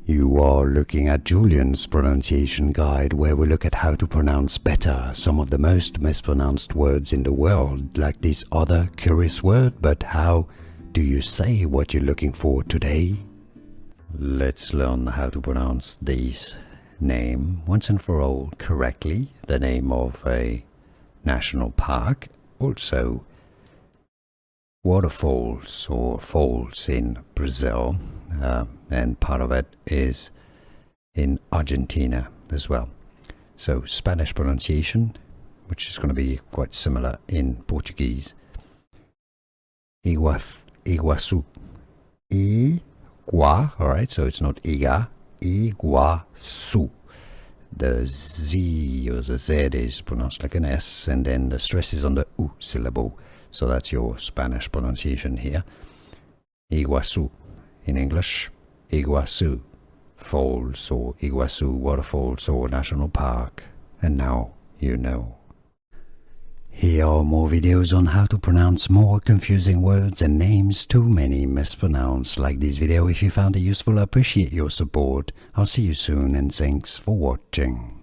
You are looking at Julian's pronunciation guide, where we look at how to pronounce better some of the most mispronounced words in the world, like this other curious word. But how do you say what you're looking for today? Let's learn how to pronounce this name once and for all correctly, the name of a national park, also waterfalls or falls in Brazil, and part of it is in Argentina as well. So Spanish pronunciation, which is going to be quite similar in Portuguese. Iguazú. Alright, so it's not Iga, Iguazú. The Z or the Z is pronounced like an S, and then the stress is on the U syllable. So that's your Spanish pronunciation here. Iguazú in English, Iguazú Falls or Iguazú Waterfalls or National Park. And now you know. Here are more videos on how to pronounce more confusing words and names too many mispronounced. Like this video if you found it useful. I appreciate your support. I'll see you soon and thanks for watching.